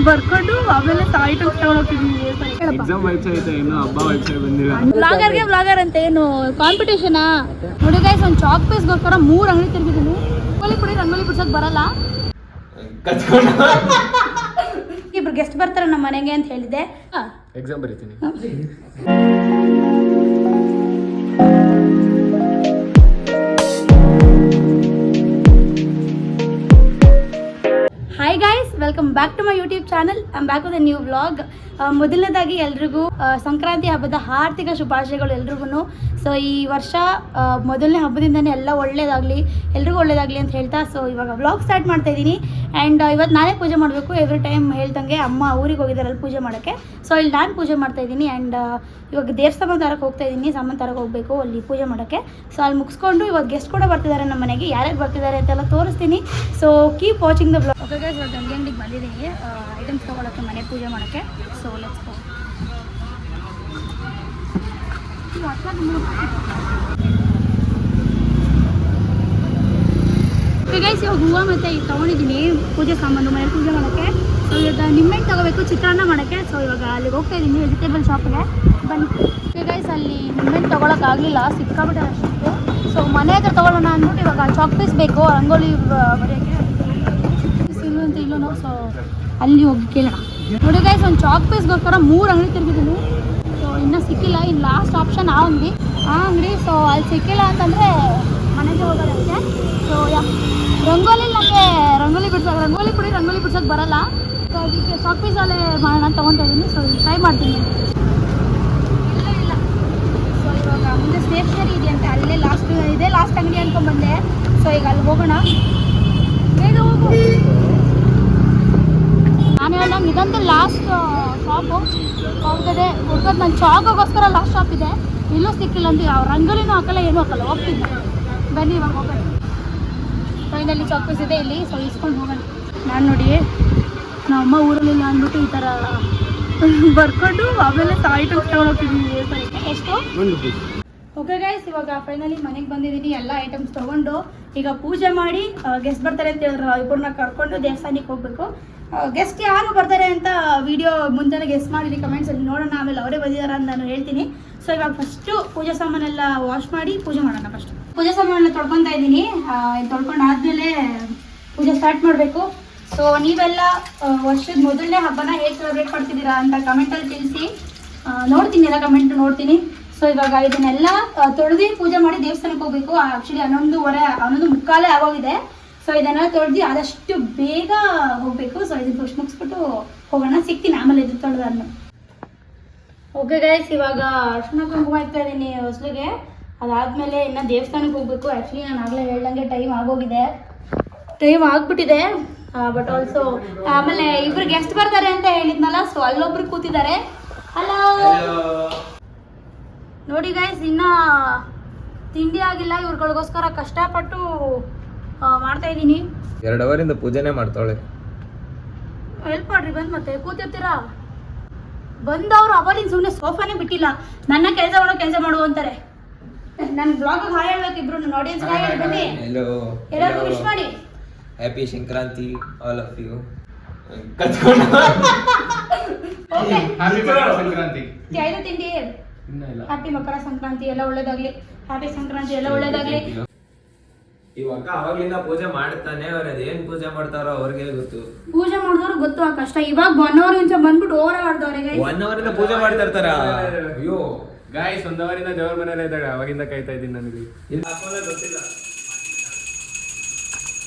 ಬರ್ಕೊಂಡು ಆಮೇಲೆ items ತಗೊಂಡೋಗ್ತಿದ್ದೀವಿ. Exam vibes ಐತೆ, ಇನ್ನು ಹಬ್ಬ ವೈಬ್ಸ್ ಬಂದಿಲ್ಲ. ಬ್ಲಾಗರ್ ಅಂತ ಏನು ಕಾಂಪಿಟೇಷನಾ? ನೋಡಿ ಗೈಸ್, ಒಂದು ಚಾಕ್ ಪೀಸ್ಗೋಸ್ಕರ 3 ಅಂಗಡಿ ತಿರ್ಗಿದ್ದೀನಿ. ರಂಗೋಲಿ ಬಿಡ್ಸೋಕೆ ಬರಲ್ಲ. ಇಬ್ರು ಗೆಸ್ಟ್ ಬರ್ತಾರೆ ನಮ್ಮ ಮನೆಗೆ ಅಂತ ಹೇಳಿದ್ದೆ. ಎಕ್ಸಾಮ್ ಬರೀತೀನಿ. Hi guys, welcome back to my YouTube channel. I am back with a new vlog. ಮೊದಲನೇದಾಗಿ ಎಲ್ರಿಗೂ ಸಂಕ್ರಾಂತಿ ಹಬ್ಬದ ಹಾರ್ದಿಕ ಶುಭಾಶಯಗಳು ಎಲ್ರಿಗೂ. ಸೊ ಈ ವರ್ಷ ಮೊದಲನೇ ಹಬ್ಬದಿಂದನೇ ಎಲ್ಲ ಒಳ್ಳೇದಾಗಲಿ, ಎಲ್ರಿಗೂ ಒಳ್ಳೇದಾಗಲಿ ಅಂತ ಹೇಳ್ತಾ ಸೊ ಇವಾಗ ವ್ಲಾಗ್ ಸ್ಟಾರ್ಟ್ ಮಾಡ್ತಾ ಇದ್ದೀನಿ. ಆ್ಯಂಡ್ ಇವತ್ತು ನಾನೇ ಪೂಜೆ ಮಾಡಬೇಕು. ಎವ್ರಿ ಟೈಮ್ ಹೇಳ್ದಂಗೆ ಅಮ್ಮ ಊರಿಗೆ ಹೋಗಿದ್ದಾರೆ ಅಲ್ಲಿ ಪೂಜೆ ಮಾಡೋಕ್ಕೆ. ಸೊ ಇಲ್ಲಿ ನಾನು ಪೂಜೆ ಮಾಡ್ತಾ ಇದ್ದೀನಿ. ಆ್ಯಂಡ್ ಇವಾಗ ದೇವಸ್ಥಾನ ತರಕ್ಕೆ ಹೋಗ್ತಾ ಇದ್ದೀನಿ, ಸಾಮಾನು ತರಕ್ಕೆ ಹೋಗಬೇಕು ಅಲ್ಲಿ ಪೂಜೆ ಮಾಡೋಕ್ಕೆ. ಸೊ ಅಲ್ಲಿ ಮುಗಿಸ್ಕೊಂಡು ಇವತ್ತು ಗೆಸ್ಟ್ ಕೂಡ ಬರ್ತಿದ್ದಾರೆ ನಮ್ಮ ಮನೆಗೆ. ಯಾರ್ಯಾರು ಬರ್ತಿದ್ದಾರೆ ಅಂತೆಲ್ಲ ತೋರಿಸ್ತೀನಿ. So keep watching the vlog. Okay guys, ಇವತ್ತು ಅಂಗಡಿಗೆ ಬಂದಿದ್ದೀನಿ ಐಟಮ್ಸ್ ತೊಗೊಳಕ್ಕೆ, ಮನೆ ಪೂಜೆ ಮಾಡೋಕ್ಕೆ. So let's go. Okay guys, ಇವಾಗ ಹೂವು ಮತ್ತು ಈಗ ತೊಗೊಂಡಿದ್ದೀನಿ ಪೂಜೆ ಸಾಮಾನು ಮನೆ ಪೂಜೆ ಮಾಡೋಕ್ಕೆ. ಸೊ ಇವಾಗ ನಿಮ್ಮೆಣ್ಣು ತೊಗೋಬೇಕು ಚಿತ್ರಾನ್ನ ಮಾಡೋಕ್ಕೆ. ಸೊ ಇವಾಗ ಅಲ್ಲಿಗೆ ಹೋಗ್ತಾ ಇದ್ದೀನಿ ವೆಜಿಟೇಬಲ್ ಶಾಪ್ಗೆ. ಬನ್ನಿ. ಓಕೆ ಗೈಸ್, ಅಲ್ಲಿ ನಿಮ್ಮೆಣ್ಣು ತೊಗೊಳಕ್ಕಾಗಲಿಲ್ಲ, ಸಿಕ್ಕಾಬಿಟ್ಟೆ ಅಷ್ಟಿತ್ತು. ಸೊ ಮನೆ ಹತ್ರ ತೊಗೊಳ್ಳೋಣ ಅಂದ್ಬಿಟ್ಟು ಇವಾಗ ಚಾಕ್ ಪೀಸ್ ಬೇಕು ರಂಗೋಲಿ ಬರೆಯೋಕ್ಕೆ. ಇಲ್ಲೂ ಅಂತ ಇಲ್ಲೂ. ಸೊ ಅಲ್ಲಿ ಹೋಗಿ ಕೇಳೋಣ. ನೋಡಿ ಗೈಸ್, ಒಂದು ಚಾಕ್ ಪೀಸ್ಗೋಸ್ಕರ 3 ಅಂಗಡಿ ತಿರ್ಗಿದ್ದೀನಿ. ಸೊ ಇನ್ನೂ ಸಿಕ್ಕಿಲ್ಲ. ಇನ್ನು ಲಾಸ್ಟ್ ಆಪ್ಷನ್ ಆ ಅಂಗಡಿ. ಸೊ ಅಲ್ಲಿ ಸಿಕ್ಕಿಲ್ಲ ಅಂತಂದರೆ ಮನೆಗೆ ಹೋಗೋದಂತೆ. ಸೊ ರಂಗೋಲಿ ನನಗೆ ರಂಗೋಲಿ ಬಿಡ್ಸೋಕೆ ಬರಲ್ಲ. ಸೊ ಅದಕ್ಕೆ ಚಾಕ್ ಪೀಸಲ್ಲೇ ಮಾಡೋಣ ಅಂತ ತೊಗೊತಾ ಇದ್ದೀನಿ. ಸೊ ಟ್ರೈ ಮಾಡ್ತೀನಿ. ಇಲ್ಲ ಸೊ ಇವಾಗ ಮುಂದೆ ಸ್ಟೇಷನರಿ ಇದೆಯಂತೆ, ಅಲ್ಲೇ ಲಾಸ್ಟ್ ಅಂಗಡಿ ಅಂದ್ಕೊಂಡ್ಬಂದೆ. ಸೊ ಈಗ ಅಲ್ಲಿ ಹೋಗೋಣ. ಬೇಗ ಹೋಗು. ನಾನು ಹೇಳ್ದಂಗೆ ಇದಂತೂ ಲಾಸ್ಟ್ ಶಾಪು ಹೋಗ್ತದೆ. ಹುಡ್ಕೋದು ನನ್ನ ಚಾಕೋಗೋಸ್ಕರ ಲಾಸ್ಟ್ ಶಾಪ್ ಇದೆ. ಇಲ್ಲೂ ಸಿಕ್ಕಿಲ್ಲ ಅಂತ ಯಾವ ರಂಗೋಲಿನೂ ಹಾಕಲ್ಲ, ಏನೂ ಹಾಕಲ್ಲ. ಹೋಗ್ತಿದ್ದೆ. ಬನ್ನಿ ಇವಾಗ ಹೋಗೋಣ. ಫೈನಲ್ಲಿ ಚಾಕ್ ಪೀಸ್ ಇದೆ ಇಲ್ಲಿ. ಸೊ ಇಸ್ಕೊಂಡು ಹೋಗೋಣ. ನಾನು ನೋಡಿ ನಮ್ಮಮ್ಮ ಊರಲ್ಲಿಲ್ಲ ಅಂದ್ಬಿಟ್ಟು ಈ ಥರ ಬರ್ಕೊಂಡು ಆಮೇಲೆ ಐಟಮ್ಸ್ ತಗೊಂಡೋಗ್ತಿದ್ದೀವಿ. ಎಷ್ಟು? ಓಕೆ ಗೈಸ್, ಇವಾಗ ಫೈನಲಿ ಮನೆಗೆ ಬಂದಿದ್ದೀನಿ. ಎಲ್ಲ ಐಟಮ್ಸ್ ತೊಗೊಂಡು ಈಗ ಪೂಜೆ ಮಾಡಿ ಗೆಸ್ಟ್ ಬರ್ತಾರೆ ಅಂತ ಹೇಳಿದ್ರು. ಇಬ್ಬರನ್ನ ಕರ್ಕೊಂಡು ದೇವಸ್ಥಾನಕ್ಕೆ ಹೋಗಬೇಕು. ಗೆಸ್ಟ್ ಯಾರು ಬರ್ತಾರೆ ಅಂತ ವಿಡಿಯೋ ಮುಂಚೆನೇ ಗೆಸ್ಟ್ ಮಾಡಿದ್ದೀನಿ ಕಮೆಂಟ್ಸಲ್ಲಿ, ನೋಡೋಣ. ಆಮೇಲೆ ಅವರೇ ಬಂದಿದ್ದಾರೆ ಅಂತ ನಾನು ಹೇಳ್ತೀನಿ. ಸೊ ಇವಾಗ ಫಸ್ಟು ಪೂಜೆ ಸಾಮಾನೆಲ್ಲ ವಾಶ್ ಮಾಡಿ ಪೂಜೆ ಮಾಡೋಣ. ಫಸ್ಟ್ ಪೂಜೆ ಸಾಮಾನೆಲ್ಲ ತೊಳ್ಕೊತಾ ಇದ್ದೀನಿ. ತೊಳ್ಕೊಂಡು ಆದಮೇಲೆ ಪೂಜೆ ಸ್ಟಾರ್ಟ್ ಮಾಡಬೇಕು. ಸೊ ನೀವೆಲ್ಲ ವರ್ಷದ ಮೊದಲನೇ ಹಬ್ಬನ ಹೇಗೆ ಸೆಲೆಬ್ರೇಟ್ ಮಾಡ್ತಿದ್ದೀರಾ ಅಂತ ಕಮೆಂಟಲ್ಲಿ ತಿಳಿಸಿ. ನೋಡ್ತೀನಿ, ಎಲ್ಲ ಕಮೆಂಟ್ ನೋಡ್ತೀನಿ. ಸೊ ಇವಾಗ ಇದನ್ನೆಲ್ಲ ತೊಳೆದು ಪೂಜೆ ಮಾಡಿ ದೇವಸ್ಥಾನಕ್ಕೆ ಹೋಗಬೇಕು. ಆ್ಯಕ್ಚುಲಿ 11:45 ಆಗೋಗಿದೆ. ಸೊ ಇದನ್ನೆಲ್ಲ ತೊಳೆದು ಆದಷ್ಟು ಬೇಗ ಹೋಗಬೇಕು. ಸೊ ಇದನ್ನು ಫಸ್ಟ್ ಮುಗಿಸ್ಬಿಟ್ಟು ಹೋಗೋಣ. ಸಿಗ್ತೀನಿ ಆಮೇಲೆ ಇದು ತೊಳೆದಾದ್ಮೇಲೆ. ಓಕೆ ಗೈಸ್, ಇವಾಗ ಅರ್ಶಿನ ಕುಂಕುಮ ಇಡ್ತಾ ಇದ್ದೀನಿ ಹೊಸಲಿಗೆ. ಅದಾದಮೇಲೆ ಇನ್ನು ದೇವಸ್ಥಾನಕ್ಕೆ ಹೋಗಬೇಕು. ಆ್ಯಕ್ಚುಲಿ ನಾನು ಆಗಲೇ ಹೇಳ್ದಂಗೆ ಟೈಮ್ ಆಗಿಬಿಟ್ಟಿದೆ. ಬಟ್ ಆಲ್ಸೋ ಆಮೇಲೆ ಇಬ್ಬರು ಗೆಸ್ಟ್ ಬರ್ತಾರೆ ಅಂತ ಹೇಳಿದ್ನಲ್ಲ. ಸೊ ಅಲ್ಲೊಬ್ರು ಕೂತಿದ್ದಾರೆ. ಹಲೋ ನೋಡಿ ಗೈಸ್, ಇನ್ನೂ ತಿಂಡಿ ಆಗಿಲ್ಲ. ಇವ್ರುಗಳಿಗೋಸ್ಕರ ಕಷ್ಟಪಟ್ಟು ಮಾಡ್ತಾ ಇದ್ದೀನಿ. 2 ಅವರಿಂದ ಪೂಜೆನೇ ಮಾಡ್ತಾಳೆ. ಹೆಲ್ಪ್ ಮಾಡ್ರಿ. ಬಂದು ಮತ್ತೆ ಕೂತಿರ್ತೀರಾ? ಬಂದವರು ಅವಲಿನ ಸುಮ್ಮನೆ ಸೋಫಾನೇ ಬಿಟ್ಟಿಲ್ಲ. ನನ್ನ ಕೆಲಸ ಮಾಡು ಅಂತಾರೆ. ನನ್ನ ಬ್ಲಾಗ್ ಹಾಯ್ ಹೇಳ್ಬೇಕು. ಇಬ್ರು ನನ್ನ ಆಡಿಯನ್ಸ್ ಹಾಯ್ ಹೇಳಿ ಬನ್ನಿ. ಎಲ್ಲರಿಗೂ ವಿಶ್ ಮಾಡಿ. Happy Sankranti all of you. Okay, happy Makara Sankranti. ಐದು ತಿಂಡಿ ಹ್ಯಾಪಿ ಮಕರ ಸಂಕ್ರಾಂತಿ, ಎಲ್ಲ ಒಳ್ಳೇದಾಗ್ಲಿ. ಹ್ಯಾಪಿ ಸಂಕ್ರಾಂತಿ, ಎಲ್ಲ ಒಳ್ಳೇದಾಗ್ಲಿ. ಇವಾಗ ಅವಾಗ್ಲಿಂದ ಪೂಜೆ ಮಾಡ್ತಾನೆ. ಅವ್ರ ಅದೇನ್ ಪೂಜೆ ಮಾಡ್ತಾರೋ ಅವ್ರಿಗೆ ಗೊತ್ತು. ಪೂಜೆ ಮಾಡಿದವ್ರು ಗೊತ್ತು ಆ ಕಷ್ಟ. ಇವಾಗ 1 ಅವರ್ ಇಂಚ ಬಂದ್ಬಿಟ್ಟು ಓವರ್ ಆಡ್ದವ್ರೆ. 1 ಅವರಿಂದ ಪೂಜೆ ಮಾಡ್ತಾ ಇರ್ತಾರ. ಅಯ್ಯೋ ಗಾಯ್ಸ್, 1 ಅವರಿಂದ ದೇವ್ರ ಮನೇಲಿ ಇದ್ದಾಳೆ. ಅವಾಗಿಂದ ಕಾಯ್ತಾ ಇದ್ದೀನಿ. ನನಗೆ ಗೊತ್ತಿಲ್ಲ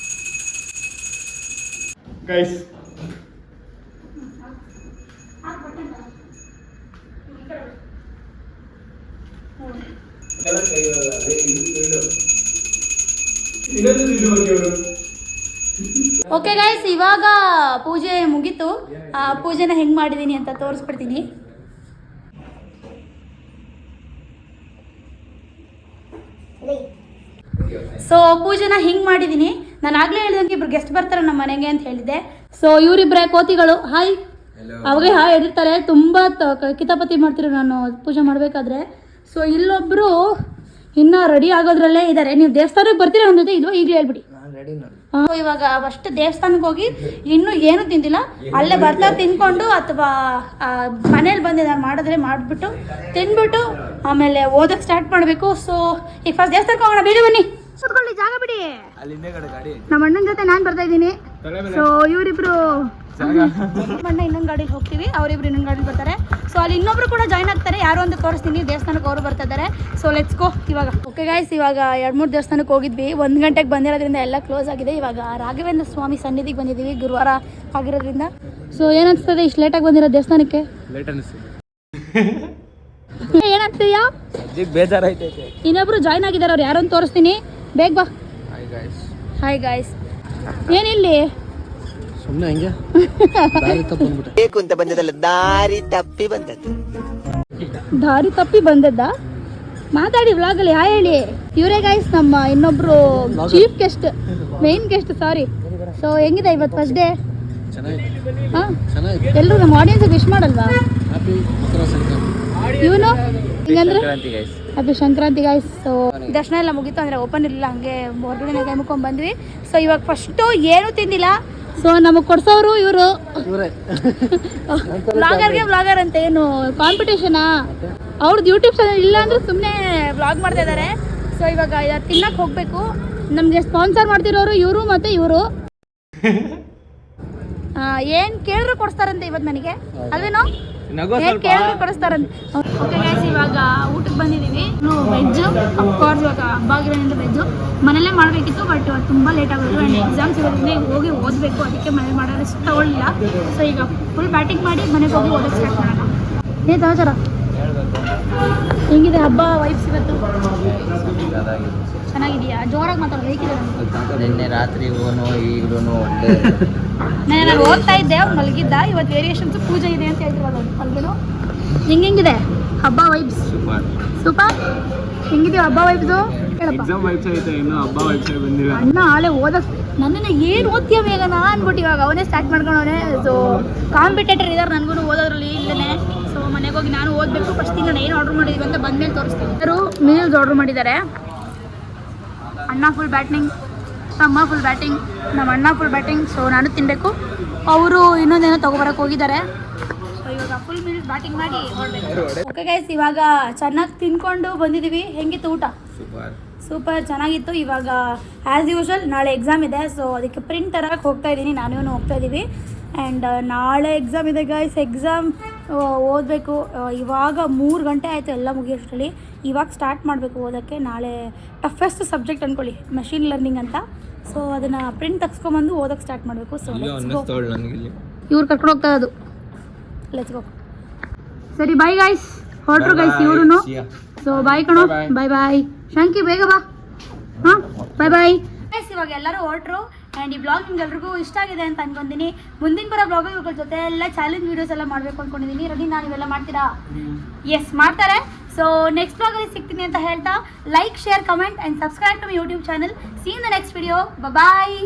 ಗೈಸ್. ಓಕೆ ಗೈಸ್, ಇವಾಗ ಪೂಜೆ ಮುಗೀತು. ಪೂಜೆನ ಹೆಂಗೆ ಮಾಡಿದ್ದೀನಿ ಅಂತ ತೋರಿಸ್ಬಿಡ್ತೀನಿ. ಸೊ ಪೂಜೆನ ಹಿಂಗೆ ಮಾಡಿದ್ದೀನಿ. ನಾನು ಆಗಲೇ ಹೇಳಿದಂಗೆ ಇಬ್ರು ಗೆಸ್ಟ್ ಬರ್ತಾರೆ ನಮ್ಮ ಮನೆಗೆ ಅಂತ ಹೇಳಿದ್ದೆ. ಸೊ ಇವರಿಬ್ಬರೇ ಕೋತಿಗಳು. ಹಾಯ್. ಅವಾಗೆ ಹಾಯ್ ಎದಿರ್ತಾರೆ. ತುಂಬ ಕಿತಾಪತಿ ಮಾಡ್ತಿರೋ ನಾನು ಪೂಜೆ ಮಾಡಬೇಕಾದ್ರೆ. ಸೊ ಇಲ್ಲೊಬ್ಬರು ಇನ್ನೂ ರೆಡಿ ಆಗೋದ್ರಲ್ಲೇ ಇದ್ದಾರೆ. ನೀವು ದೇವಸ್ಥಾನಕ್ಕೆ ಬರ್ತೀರಾ ನಮ್ಮ ಜೊತೆ? ಇದು ಈಗಲೇ ಹೇಳ್ಬಿಡಿ. ಇವಾಗ ಫಸ್ಟ್ ದೇವಸ್ಥಾನಕ್ಕೆ ಹೋಗಿ ಇನ್ನೂ ಏನು ತಿಂದಿಲ್ಲ, ಅಲ್ಲೇ ಬರ್ತಾ ತಿನ್ಕೊಂಡು ಅಥವಾ ಮನೇಲಿ ಬಂದು ನಾನು ಮಾಡಿದ್ರೆ ಮಾಡಿಬಿಟ್ಟು ತಿನ್ಬಿಟ್ಟು ಆಮೇಲೆ ಓದಕ್ಕೆ ಸ್ಟಾರ್ಟ್ ಮಾಡಬೇಕು. ಸೊ ಈಗ ಫಸ್ಟ್ ದೇವಸ್ಥಾನಕ್ಕೆ ಹೋಗೋಣ, ಬೇಗ ಬನ್ನಿ. ಕೂತ್ಕೊಳ್ಳಿ, ಜಾಗ ಬಿಡಿ. ನಮ್ಮ ಅಣ್ಣನ ಜೊತೆ ನಾನು ಬರ್ತಾ ಇದ್ದೀನಿ. ಸೊ ಇವರಿಬ್ರು ಅಣ್ಣ ಇನ್ನೊಂದು ಗಾಡಿಲಿ ಹೋಗ್ತೀವಿ, ಅವರಿಬ್ರು ಇನ್ನೊಂದು ಗಾಡಿಲಿ ಬರ್ತಾರೆ. ಸೊ ಅಲ್ಲಿ ಇನ್ನೊಬ್ರು ಕೂಡ ಜಾಯ್ನ್ ಆಗ್ತಾರೆ, ಯಾರು ಅಂತ ತೋರಿಸ್ತೀನಿ. ದೇವಸ್ಥಾನಕ್ಕೆ ಅವರು ಬರ್ತಾ ಇದ್ದಾರೆ. ಸೊ ಲೆಟ್ಸ್ ಗೋ ಇವಾಗ. ಓಕೆ ಗೈಸ್, ಇವಾಗ 2-3 ದೇವಸ್ಥಾನಕ್ಕೆ ಹೋಗಿದ್ವಿ. 1 ಗಂಟೆಗೆ ಬಂದಿರೋದ್ರಿಂದ ಎಲ್ಲ ಕ್ಲೋಸ್ ಆಗಿದೆ. ಇವಾಗ ರಾಘವೇಂದ್ರ ಸ್ವಾಮಿ ಸನ್ನಿಧಿಗೆ ಬಂದಿದ್ದೀವಿ, ಗುರುವಾರ ಆಗಿರೋದ್ರಿಂದ. ಸೊ ಏನನ್ಸ್ತದೆ ಇಷ್ಟು ಲೇಟಾಗಿ ಬಂದಿರೋ ದೇವಸ್ಥಾನಕ್ಕೆ? ಲೇಟ್ ಅನಿಸ್ತು. ಏನಾಗ್ತೀಯಾ? ಬೇಜಾರಾಯ್ತೈತೆ. ಇನ್ನೊಬ್ರು ಜಾಯ್ನ್ ಆಗಿದ್ದಾರೆ, ಅವ್ರು ಯಾರು ಅಂತ ತೋರಿಸ್ತೀನಿ, ಬೇಗ ಬಾ. Hi guys. ಏನಿಲ್ಲಿ ಸುಮ್ಮನೆ ಹಂಗೆ ಬೇಕು ಅಂತ ಬಂದದಲ್ಲ, ದಾರಿ ತಪ್ಪಿ ಬಂದದ್ದು. ದಾರಿ ತಪ್ಪಿ ಬಂದದ್ದ? ಮಾತಾಡಿ ವ್ಲಾಗಲ್ಲಿ ಹಾಯ್ ಹೇಳಿ. ಇವರೇ ಗಾಯ್ಸ್ ನಮ್ಮ ಇನ್ನೊಬ್ರು ಚೀಫ್ ಗೆಸ್ಟ್, ಮೇನ್ ಗೆಸ್ಟ್, ಸಾರಿ. ಸೊ ಹೆಂಗಿದೆ ಇವತ್ತು ಫಸ್ಟ್ ಡೇ? ಹಾಂ, ಎಲ್ಲರೂ ನಮ್ಮ ಆಡಿಯನ್ಸ್ ವಿಶ್ ಮಾಡಲ್ವಾ? ಇವನು ಹಿಂಗಂದ್ರೆ ಹ್ಯಾಪಿ ಸಂಕ್ರಾಂತಿ ಗಾಯ್ಸ್. ಸೊ ದರ್ಶನ ಎಲ್ಲ ಮುಗೀತು, ಅಂದರೆ ಓಪನ್ ಇರಲಿಲ್ಲ, ಹಂಗೆ ಹೊರಗಡೆ ಕೈ ಮುಕ್ಕೊಂಡು ಬಂದ್ವಿ. ಸೊ ಇವಾಗ ಫಸ್ಟು ಏನೂ ತಿಂದಿಲ್ಲ. ಸೊ ನಮಗೆ ಕೊಡ್ಸೋರು ಇವರು ವ್ಲಾಗರ್ ಅಂತ, ಏನು ಕಾಂಪಿಟೇಷನಾ ಅವ್ರದ್ದು? ಯೂಟ್ಯೂಬ್ ಚಾನಲ್ ಇಲ್ಲ ಅಂದ್ರೆ ಸುಮ್ಮನೆ ವ್ಲಾಗ್ ಮಾಡ್ತಾ ಇದ್ದಾರೆ. ಸೊ ಇವಾಗ ತಿನ್ನಕ್ಕೆ ಹೋಗಬೇಕು. ನಮಗೆ ಸ್ಪಾನ್ಸರ್ ಮಾಡ್ತಿರೋರು ಇವರು ಮತ್ತು ಇವರು. ಏನು ಕೇಳಿದ್ರು ಕೊಡಿಸ್ತಾರಂತೆ ಇವತ್ತು ನನಗೆ, ಅಲ್ವೇನೋ? ಏನು ಕೇಳಿದ್ರು ಕೊಡಿಸ್ತಾರಂತೆ. ಓಕೆ ಗೈಸ್, ಇವಾಗ ಊಟಕ್ಕೆ ಬಂದಿದ್ದೀವಿ. ವೆಜ್ ಅಫ್ಕೋರ್ಸ್, ಇವಾಗ ಹಬ್ಬ ಆಗಿರೋದ್ರಿಂದ ವೆಜ್ಜು ಮನೆಯಲ್ಲೇ ಮಾಡಬೇಕಿತ್ತು. ಬಟ್ ತುಂಬ ಲೇಟ್ ಆಗೋದು, ಆ್ಯಂಡ್ ಎಕ್ಸಾಮ್ಸ್ ಇರೋದ್ರಿಂದ ಹೋಗಿ ಓದಬೇಕು, ಅದಕ್ಕೆ ಮನೇಲಿ ಮಾಡೋದು ಇಷ್ಟ ತಗೊಳ್ಳಿಲ್ಲ. ಸೊ ಈಗ ಫುಲ್ ಬ್ಯಾಟಿಂಗ್ ಮಾಡಿ ಮನೆಗೆ ಹೋಗಿ ಓದೋಕ್ಕೆ ಸ್ಟಾರ್ಟ್ ಮಾಡೋಣ. ಏನು ಸಮಾಚಾರ? ಹೆಂಗಿದೆ ಹಬ್ಬ ವೈಬ್ಸ್ ಇವತ್ತು? ಚೆನ್ನಾಗಿದೆಯಾ? ಜೋರಾಗಿ ಮಾತಾಡೋದು, ಹೇಗಿದೆ? ನಿನ್ನೆ ರಾತ್ರಿ ಈಗಲೂ ನಾನು ಓದ್ತಾ ಇದ್ದೆ, ಅವ್ನು ಮಲಗಿದ್ದ. ಇವತ್ತು ವೇರಿಯೇಷನ್ಸ್ ಪೂಜೆ ಇದೆ ಅಂತ ಹೇಳ್ತಿರೋದು ಅಲ್ವೇನು? ಹೆಂಗಿದೆ ಹಬ್ಬ ವೈಬ್ಸ್? ಸೂಪರ್. ಹೆಂಗಿದೆ ಹಬ್ಬ ವೈಬ್ಸು? ಎಕ್ಸಾಮ್ ವೈಬ್ಸ್ ಐತೆ, ಇನ್ನು ಹಬ್ಬ ವೈಬ್ಸ್ ಬಂದಿಲ್ಲ. ಅಣ್ಣ ಆಳೆ ಓದಕ್ ನನ್ನನ್ನು ಏನು ಓದ್ತೀಯ ಬೇಗ ನಾ ಅಂದ್ಬಿಟ್ಟು ಇವಾಗ ಅವನೇ ಸ್ಟಾರ್ಟ್ ಮಾಡ್ಕೊಂಡವನೇ. ಸೊ ಕಾಂಪಿಟೇಟರ್ ಇದ್ದಾರೆ ನನಗೂ ಓದೋದ್ರಲ್ಲಿ ಇಲ್ಲೇ. ಸೊ ಮನೆಗೆ ಹೋಗಿ ನಾನು ಓದಬೇಕು. ಫಸ್ಟ್ ನಾನು ಏನು ಆರ್ಡ್ರ್ ಮಾಡಿದ್ದೀವಿ ಅಂತ ಬಂದಮೇಲೆ ತೋರಿಸ್ತೀನಿ. ಎಲ್ಲರೂ ಮೀಲ್ಸ್ ಆರ್ಡ್ರ್ ಮಾಡಿದ್ದಾರೆ. ಅಣ್ಣ ಫುಲ್ ಬ್ಯಾಟಿಂಗ್, ತಮ್ಮ ಫುಲ್ ಬ್ಯಾಟಿಂಗ್, ನಮ್ಮ ಅಣ್ಣ ಫುಲ್ ಬ್ಯಾಟಿಂಗ್. ಸೊ ನಾನು ತಿನ್ನಬೇಕು, ಅವರು ಇನ್ನೊಂದೇನೋ ತೊಗೊಬರಕ್ಕೆ ಹೋಗಿದ್ದಾರೆ. ಸೊ ಇವಾಗ ಫುಲ್ ಮೀಲ್ಸ್ ಬ್ಯಾಟಿಂಗ್ ಮಾಡಿ ಹೊರಡಬೇಕು. ಓಕೆ ಗೈಸ್, ಇವಾಗ ಚೆನ್ನಾಗಿ ತಿನ್ಕೊಂಡು ಬಂದಿದ್ದೀವಿ. ಹೆಂಗಿತ್ತು ಊಟ? ಸೂಪರ್ ಚೆನ್ನಾಗಿತ್ತು. ಇವಾಗ ಆ್ಯಸ್ ಯೂಶ್ವಲ್ ನಾಳೆ ಎಕ್ಸಾಮ್ ಇದೆ. ಸೊ ಅದಕ್ಕೆ ಪ್ರಿಂಟ್ ತರಕ್ಕೆ ಹೋಗ್ತಾ ಇದ್ದೀನಿ, ನಾನು ಹೋಗ್ತಾ ಇದ್ದೀವಿ. ಆ್ಯಂಡ್ ನಾಳೆ ಎಕ್ಸಾಮ್ ಇದೆ ಗಾಯ್ಸ್. ಎಕ್ಸಾಮ್ ಓದಬೇಕು. ಇವಾಗ 3 ಗಂಟೆ ಆಯಿತು ಎಲ್ಲ ಮುಗಿಯೋಷ್ಟರಲ್ಲಿ. ಇವಾಗ ಸ್ಟಾರ್ಟ್ ಮಾಡಬೇಕು ಓದೋಕ್ಕೆ. ನಾಳೆ ಟಫೆಸ್ಟ್ ಸಬ್ಜೆಕ್ಟ್ ಅಂದ್ಕೊಳ್ಳಿ, ಮೆಷಿನ್ ಲರ್ನಿಂಗ್ ಅಂತ. ಸೊ ಅದನ್ನು ಪ್ರಿಂಟ್ ತಗ್ಸ್ಕೊಂಬಂದು ಓದೋಕ್ಕೆ ಸ್ಟಾರ್ಟ್ ಮಾಡಬೇಕು. ಸೊ ಇವ್ರು ಕರ್ಕೊಂಡು ಹೋಗ್ತಾ ಇರೋದು. Let's go. ಸರಿ ಬಾಯ್ ಗಾಯ್ಸ್, ಹೊರಟ್ರು ಗೈಸ್ ಇವ್ರು. ಸೊ ಬಾಯ್ ಕಣೋ, ಬಾಯ್ ಬಾಯ್. ಶಂಕಿ ಬೇಗ ಬಾ. ಹಾಂ ಬಾಯ್ ಬಾಯ್ ಗೈಸ್. ಇವಾಗ ಎಲ್ಲರೂ ಹೊರಟ್ರು. ಆ್ಯಂಡ್ ಈ ಬ್ಲಾಗ್ ನಿಮ್ಗೆ ಎಲ್ರಿಗೂ ಇಷ್ಟ ಆಗಿದೆ ಅಂತ ಅನ್ಕೊಂಡಿದ್ದೀನಿ. ಮುಂದಿನ ಬರೋ ಬ್ಲಾಗ್ಗಳ ಜೊತೆ ಎಲ್ಲ ಚಾಲೆಂಜ್ ವೀಡಿಯೋಸ್ ಎಲ್ಲ ಮಾಡಬೇಕು ಅಂದ್ಕೊಂಡಿದ್ದೀನಿ. ರೆಡಿ? ನಾನು ಇವೆಲ್ಲ ಮಾಡ್ತೀರಾ? ಎಸ್ ಮಾಡ್ತಾರೆ. ಸೊ ನೆಕ್ಸ್ಟ್ ಬ್ಲಾಗಲ್ಲಿ ಸಿಗ್ತೀನಿ ಅಂತ ಹೇಳ್ತಾ, like, share, comment and subscribe to my YouTube channel. See in the next video. Bye.